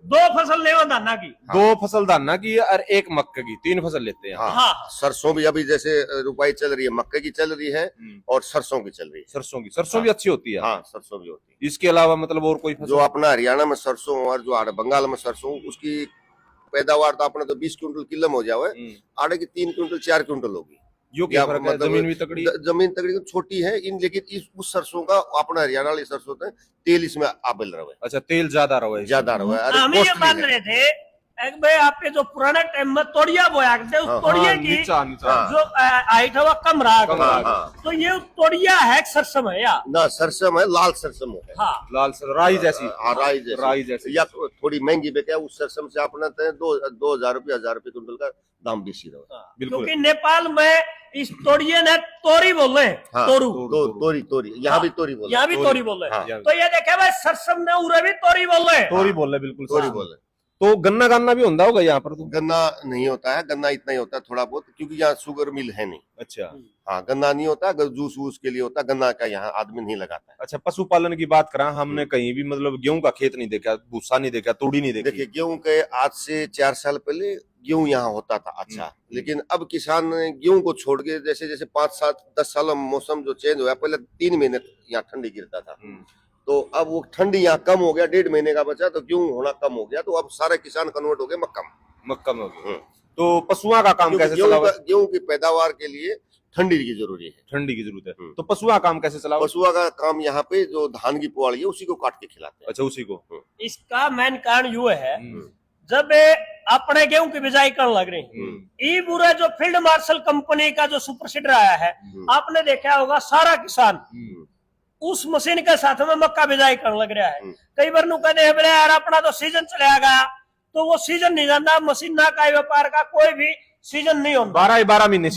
2 फसल लेवा धाना की। 2 फसल धाना की और 1 मक्के की, 3 फसल लेते हैं। हाँ, सरसों भी अभी जैसे रुपाई चल रही है, मक्के की चल रही है और सरसों की चल रही है। सरसों भी अच्छी होती है। हाँ, सरसों भी होती है। इसके अलावा मतलब और कोई फसल? जो अपना हरियाणा में सरसों और जो बंगाल में सरसों, उसकी पैदावार तो अपने तो 20 क्विंटल किलम हो जावे, आड़े की 3 क्विंटल 4 क्विंटल होगी। यो क्या फर्क है? जमीन भी तकड़ी, जमीन तकड़ी छोटी है इन, लेकिन उस सरसों का अपना हरियाणा वाली सरसों है तेल इसमें आबल रहा है। अच्छा, तेल ज्यादा रहा है, ज्यादा रहा है। हम ये मान रहे थे एक भाई आपके जो पुराने टाइम में तोड़िया बोया करते, उस तोड़िया की जो हाइट है वो कम रहा। तो ये तोड़िया है सरसम है या ना? सरसम है, लाल सरसम है। हाँ, लाल राई जैसी। राई जैसी या थोड़ी महंगी बेचा, उस सरसम से अपना 2,000 रुपये 1,000 रुपये क्विंटल का दाम बेसी रहा। क्योंकि नेपाल में इस तोड़िए ने तोरी बोल रहे हैं। तोरी यहाँ भी तोरी बोल, यहाँ भी तोरी बोल रहे हैं। तो ये देखे भाई सरसम ने उरे भी तोरी बोल रहे हैं। तोरी बोल रहे, बिल्कुल तोरी बोल रहे। तो गन्ना गाना भी होता होगा यहाँ पर? तो गन्ना नहीं होता है, गन्ना इतना ही होता है थोड़ा बहुत, क्योंकि यहाँ शुगर मिल है नहीं। अच्छा। हाँ, गन्ना नहीं होता, जूस वूस के लिए होता, गन्ना का यहाँ आदमी नहीं लगाता है। अच्छा, पशुपालन की बात करा, हमने कहीं भी मतलब गेहूं का खेत नहीं देखा, भूसा नहीं देखा, तूड़ी नहीं देखी। देखिए, गेहूं के आज से 4 साल पहले गेहूं यहाँ होता था अच्छा, लेकिन अब किसान गेहूं को छोड़ के जैसे जैसे 5-7-10 साल मौसम जो चेंज हुआ, पहले 3 महीने यहाँ ठंडी गिरता था, तो अब वो ठंडी यहाँ कम हो गया, 1.5 महीने का बचा, तो गेहूं होना कम हो गया, तो अब सारे किसान कन्वर्ट हो गए मक्का में हो गए। तो पशुओं का काम कैसे चला? गेहूं की पैदावार के लिए ठंडी की जरूरी है, ठंडी की जरूरत है। तो पशुओं का काम कैसे चला? पशुओं का काम यहाँ पे जो धान की पुआड़ी है उसी को काट के खिलाते हैं। अच्छा, उसी को। इसका मेन कारण यू है, जब अपने गेहूं की बिजाई करने लग रहे हैं, ये पूरा जो फील्ड मार्शल कंपनी का जो सुपर सीडर आया है, आपने देखा होगा सारा किसान उस मशीन के साथ में मक्का बिजाई करने लग रहा है। कई बार नु कहते हैं यार अपना तो सीजन चला गया, तो वो सीजन नहीं जाता। मशीन ना का व्यापार का कोई भी सीजन नहीं होता, 12 महीने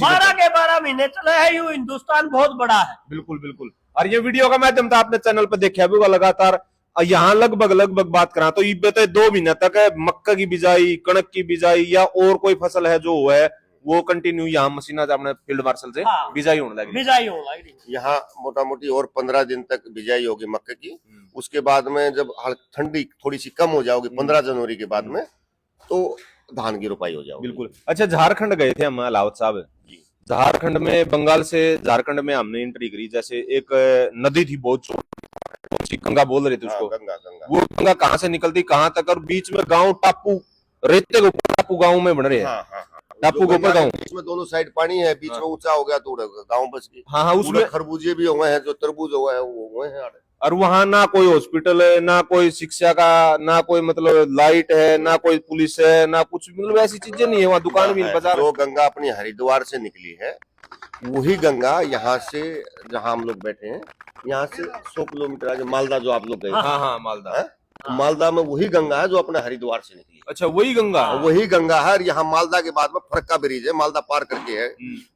12 महीने चले है। यू हिंदुस्तान बहुत बड़ा है। बिल्कुल बिल्कुल। और ये वीडियो का माध्यम था आपने चैनल पर देखा भी लगातार, यहाँ लगभग बात करा तो ये 2 महीने तक मक्का की बिजाई, कणक की बिजाई या और कोई फसल है जो है वो कंटिन्यू यहाँ मशीन अपने फील्ड मार्शल से बिजाई होने लगी। यहाँ मोटा मोटी और 15 दिन तक बिजाई होगी मक्के की। उसके बाद में जब ठंडी थोड़ी सी कम हो जाओगी 15 जनवरी के बाद में, तो धान की रोपाई हो जाएगी। बिल्कुल। अच्छा, झारखंड गए थे हम अलाउद्दीन साहब जी। झारखंड में, बंगाल से झारखंड में हमने एंट्री करी। जैसे एक नदी थी बहुत छोटी, गंगा बोल रहे थे उसको। गंगा। वो गंगा कहाँ से निकलती कहाँ तक, और बीच में गाँव टापू रेते के ऊपर टापू गाँव में बन रहे हैं। हाँ हाँ हाँ। टापू जो के ऊपर गंगा गाँव। के बीच में दोनों साइड पानी है, बीच में ऊंचा हो गया तो गाँव बच गई। हाँ हाँ, उसमें खरबूजे भी हुए हैं, जो तरबूज हुआ है वो हुए हैं। और वहां ना कोई हॉस्पिटल है, ना कोई शिक्षा का, ना कोई मतलब लाइट है, ना कोई पुलिस है, ना कुछ, मतलब ऐसी चीजें नहीं है वहाँ। दुकान भी नहीं, बाजार। जो गंगा अपनी हरिद्वार से निकली है, वही गंगा यहाँ से, जहाँ हम लोग बैठे हैं, यहाँ से 100 किलोमीटर आगे मालदा, जो आप लोग गए, हाँ हाँ, मालदा है। मालदा में वही गंगा है जो अपने हरिद्वार से निकली। अच्छा, वही गंगा है। वही गंगा है। और यहाँ मालदा के बाद में फरक्का ब्रिज है, मालदा पार करके है।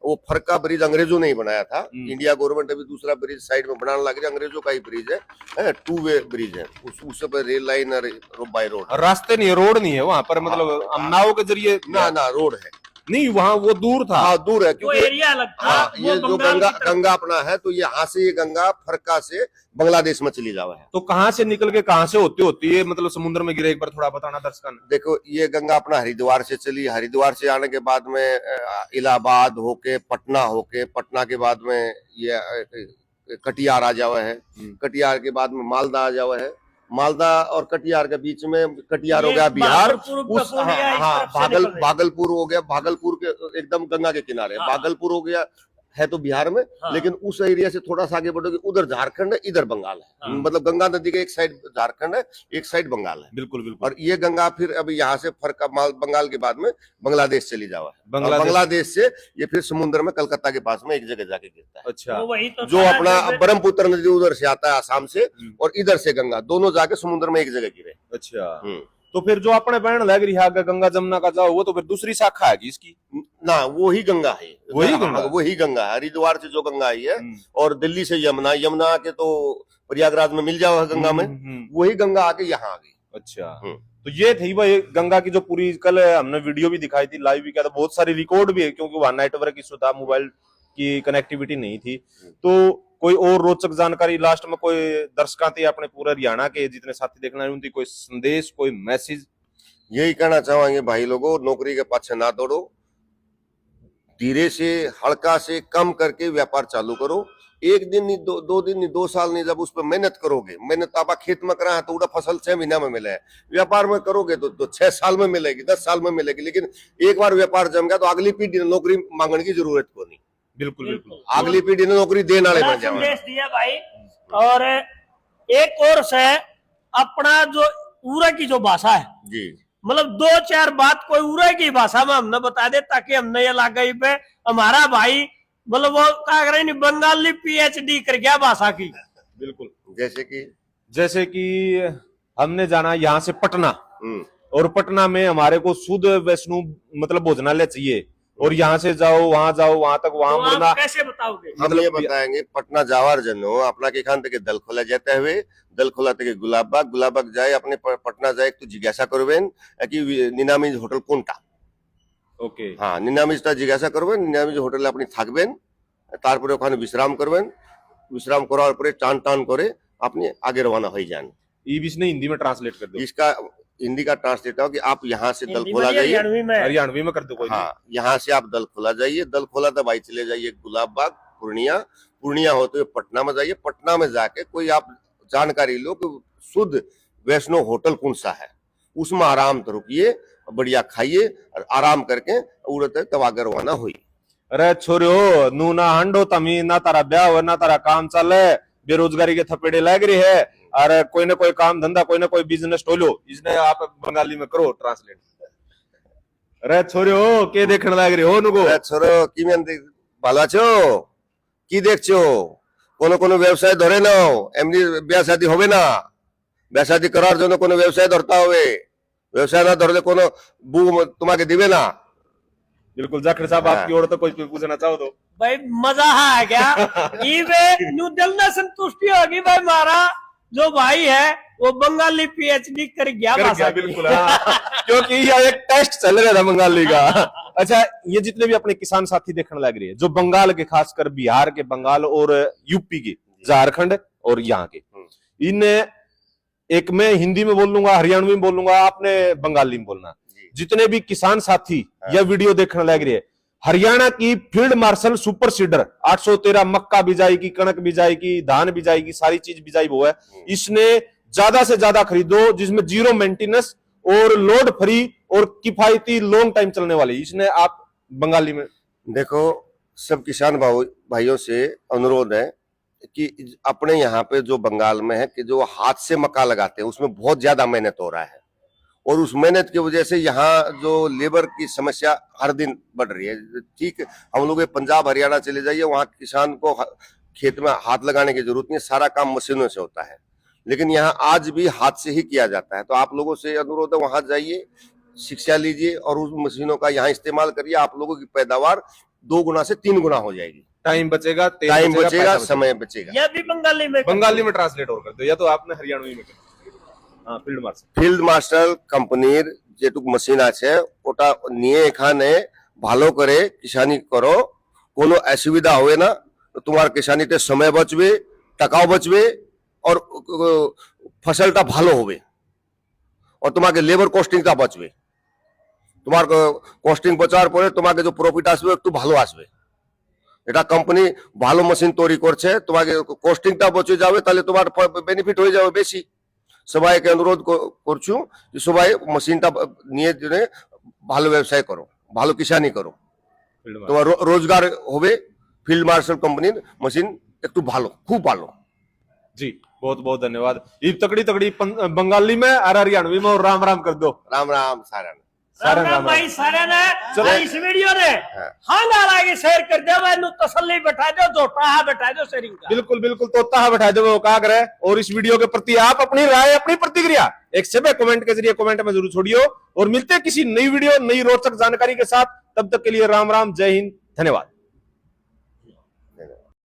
वो फरक्का ब्रिज अंग्रेजों ने ही बनाया था। इंडिया गवर्नमेंट अभी दूसरा ब्रिज साइड में बनाने लगी, अंग्रेजों का ही ब्रिज है, 2 वे ब्रिज है। उस पर रेल लाइन और बाय रोड। रास्ते नहीं है, रोड नहीं है वहाँ पर, मतलब हम नाव के जरिए ना रोड है नहीं, वहाँ वो दूर था। हाँ दूर है, वो क्योंकि एरिया अलग था। हाँ, वो ये जो बंगाल गंगा की तरफ- गंगा अपना है, तो यहाँ से ये गंगा फरक्का से बांग्लादेश में चली जावा है। तो कहाँ से निकल के कहाँ से होती होती है, मतलब समुद्र में गिरे? एक बार थोड़ा बताना दर्शकों ने। देखो, ये गंगा अपना हरिद्वार से चली, हरिद्वार से आने के बाद में इलाहाबाद होके, पटना के बाद में ये कटिहार आ जावा है। कटिहार के बाद में मालदा आ जावा है। मालदा और कटिहार के बीच में, कटिहार हो ये गया बिहार, भागलपुर, उस पूर्णिया इस हाँ तरफ से निकल रही है। भागलपुर हो गया, भागलपुर के एकदम गंगा के किनारे। हाँ। भागलपुर हो गया है तो बिहार में, हाँ। लेकिन उस एरिया से थोड़ा सा आगे बढ़ोगे, उधर झारखंड है, इधर बंगाल है। हाँ। मतलब गंगा नदी के एक साइड झारखंड है, एक साइड बंगाल है। बिल्कुल बिल्कुल। और ये गंगा फिर अभी यहाँ से फरक्का बंगाल के बाद में बांग्लादेश चली जावा है। बांग्लादेश से ये फिर समुद्र में कलकत्ता के पास में एक जगह जाके गिरता है। अच्छा, वो वही तो जो था, अपना जैसे- ब्रह्मपुत्र नदी उधर से आता है आसाम से, और इधर से गंगा, दोनों जाके समुद्र में एक जगह गिरे। अच्छा। तो फिर जो अपने बहन लग रही है आगे गंगा जमुना का जाओ, वो तो फिर दूसरी शाखा है कि इसकी? ना, वही गंगा है। वही गंगा? वही गंगा है। हरिद्वार से जो गंगा आई है, और दिल्ली से यमुना, यमुना आके तो प्रयागराज में मिल जाओ गंगा में, वही गंगा आके यहाँ आ गई। अच्छा, तो ये थी भाई गंगा की जो पूरी, कल हमने वीडियो भी दिखाई थी, लाइव भी किया था, बहुत सारी रिकॉर्ड भी है, क्योंकि वहां नेटवर्क इशू था, मोबाइल की कनेक्टिविटी नहीं थी। तो कोई और रोचक जानकारी लास्ट में कोई दर्शकों थे अपने पूरे हरियाणा के जितने साथी देखना है, उनकी कोई संदेश, कोई मैसेज? यही कहना चाहेंगे भाई लोगों, नौकरी के पाछे ना दौड़ो, धीरे से, हल्का से, कम करके व्यापार चालू करो। एक दिन नहीं, 2 दिन नहीं, 2 साल नहीं, जब उस पर मेहनत करोगे, मेहनत आप खेत में करा है तो उड़ा फसल 6 महीना में मिले है। व्यापार में करोगे तो 6 साल में मिलेगी, 10 साल में मिलेगी। लेकिन एक बार व्यापार जम गया तो अगली पीढ़ी ने नौकरी मांगने की जरूरत को नहीं। बिल्कुल बिल्कुल। अगली पीढ़ी ने नौकरी देने वाले बड़ा बन जाओगे। संदेश दिया भाई। और एक और से अपना जो उरा की जो भाषा है, जी, मतलब 2-4 बात कोई उरा की भाषा में हमने बता दे, ताकि हमने ये लगा पे हमारा भाई, मतलब वो क्या करे नहीं, बंगाली PhD कर गया भाषा की। बिल्कुल। जैसे कि हमने जाना यहाँ से पटना, और पटना में हमारे को शुद्ध वैष्णो मतलब भोजनालय चाहिए, और यहाँ से जाओ वहां तक, वहां तो मुड़ना। आप कैसे बताओगे? हम ये बताएंगे, पटना जावार जनो अपना के खान तक दल खोला जाते हुए, दल खोला तक गुलाबबाग जाए, अपने पटना जाए तो जिज्ञासा करबेन कि निनामीज होटल कोनटा। ओके, हाँ, निनामीजटा जिज्ञासा करबेन, निनामीज होटल अपनी থাকবেন, তারপরে ওখানে বিশ্রাম করবেন, বিশ্রাম করার পরে টান করে আপনি आगे रवाना हो जान। ये भी इसने हिंदी में ट्रांसलेट कर दो। इसका हिंदी का ट्रांसलेट हो कि आप यहाँ से दल हिंदी खोला में, जाइए, हरियाणवी में कर दो कोई। हाँ, यहाँ से आप दल खोला जाइए, दल खोला तब भाई चले जाइए गुलाबबाग, पूर्णिया होते हुए पटना में जाइए। पटना में जाके कोई आप जानकारी लो कि शुद्ध वैष्णो होटल कौन सा है, उसमें आराम तो रुकिए, बढ़िया खाइए, और आराम करके उड़ते तब आगे रवाना हुई। अरे छोरियो, नू ना हंडो तमी, ना तारा ब्याह हो, ना तारा काम चले, बेरोजगारी के थपेड़े लग रही है, और कोई ना कोई काम धंधा, कोई ना कोई बिजनेस टोलो, इसने आप बंगाली में करो ट्रांसलेट। अरे छोरियो, के देखने लग रही हो नुगो? छोरो কি ভালো আছো? কি দেখছো? কোনো ব্যবসায় ধরে নাও, এমনি বিয়া শাদী হবে না। বিয়া শাদী করার জন্য কোনো ব্যবসায় ধরতে হবে, ব্যবসায় না ধরলে কোনো বউ তোমাকে দিবে না। बिल्कुल। जाखड़ साहब, आपकी ओर तो कुछ पूछना चाहो तो? भाई मजा है क्या? ये न्यू दिल में संतुष्टि होगी भाई, हमारा जो भाई है वो बंगाली PhD कर गया भाषा की। बिल्कुल, हाँ। क्योंकि यह एक टेस्ट चल रहा था बंगाली का। अच्छा, ये जितने भी अपने किसान साथी देखने लग रहे हैं, जो बंगाल के, खासकर बिहार के, बंगाल और यूपी के, झारखंड और यहाँ के, इन एक मैं हिंदी में बोल लूंगा, हरियाणवी में बोल लूंगा, आपने बंगाली में बोलना। जितने भी किसान साथी यह वीडियो देखने लग रहे हैं, हरियाणा की फील्ड मार्शल सुपर सीडर 813 मक्का बिजाई की, कणक बिजाई की, धान बिजाई की, सारी चीज बिजाई वो है। इसने ज्यादा से ज्यादा खरीदो, जिसमें 0 मेंटेनेंस और लोड फ्री और किफायती लॉन्ग टाइम चलने वाली, इसने आप बंगाली में। देखो, सब किसान भाइयों से अनुरोध है कि अपने यहाँ पे जो बंगाल में है कि जो हाथ से मक्का लगाते हैं उसमें बहुत ज्यादा मेहनत हो रहा है, और उस मेहनत की वजह से यहाँ जो लेबर की समस्या हर दिन बढ़ रही है। ठीक, हम लोग पंजाब हरियाणा चले जाइए, वहाँ किसान को खेत में हाथ लगाने की जरूरत नहीं, सारा काम मशीनों से होता है, लेकिन यहाँ आज भी हाथ से ही किया जाता है। तो आप लोगों से अनुरोध है, वहां जाइए, शिक्षा लीजिए और उस मशीनों का यहाँ इस्तेमाल करिए। आप लोगों की पैदावार 2 गुना से 3 गुना हो जाएगी। टाइम बचेगा, तेल टाइम बचेगा, पैसा समय बचेगा। यह भी बंगाली में ट्रांसलेट और कर दो, या तो आपने हरियाणवी में कर दो। हाँ, फील्ड मार्शल। ফিল্ড মার্শাল কোম্পানির যেটুক মেশিন আছে ওটা নিয়ে এখানে ভালো করে কিষানি করো, কোনো অসুবিধা হবে না। তোমার কিষানিতে সময় বাঁচবে, টাকাও বাঁচবে, और ফসলটা ভালো হবে, और তোমাকে লেবার কস্টিংটা বাঁচবে। তোমার কস্টিং বাঁচার পরে তোমাকে যে প্রফিট আসবে একটু ভালো আসবে। এটা কোম্পানি ভালো মেশিন তৈরি করছে, তোমাকে কস্টিংটা বেঁচে যাবে, তাহলে তোমার বেনিফিট হয়ে যাবে বেশি। সবাইকে অনুরোধ করছু যে সবাই মেশিনটা নিয়ে জেনে ভালো ব্যবসায় করো, ভালো কিষানি করো, তোমার রোজগার হবে। ফিল্ড মার্শাল কোম্পানির মেশিন একটু ভালো, খুব ভালো। जी बहुत बहुत धन्यवाद। ये तकड़ी तकड़ी बंगाली में और हरियाणवी में, और राम राम कर दो। राम राम सारा राम राम भाई सारे ने चलो। इस वीडियो ने हाँ। हाँ नारा के शेयर कर दो, मैंने तसल्ली बैठा दो, जोटा हाँ बैठा दो शेयरिंग का। बिल्कुल बिल्कुल, तोता बैठा दो वो का करे। और इस वीडियो के प्रति आप अपनी राय, अपनी प्रतिक्रिया एक सभी कमेंट के जरिए कमेंट में जरूर छोड़ियो, और मिलते हैं किसी नई वीडियो, नई रोचक जानकारी के साथ। तब तक के लिए राम राम, जय हिंद, धन्यवाद।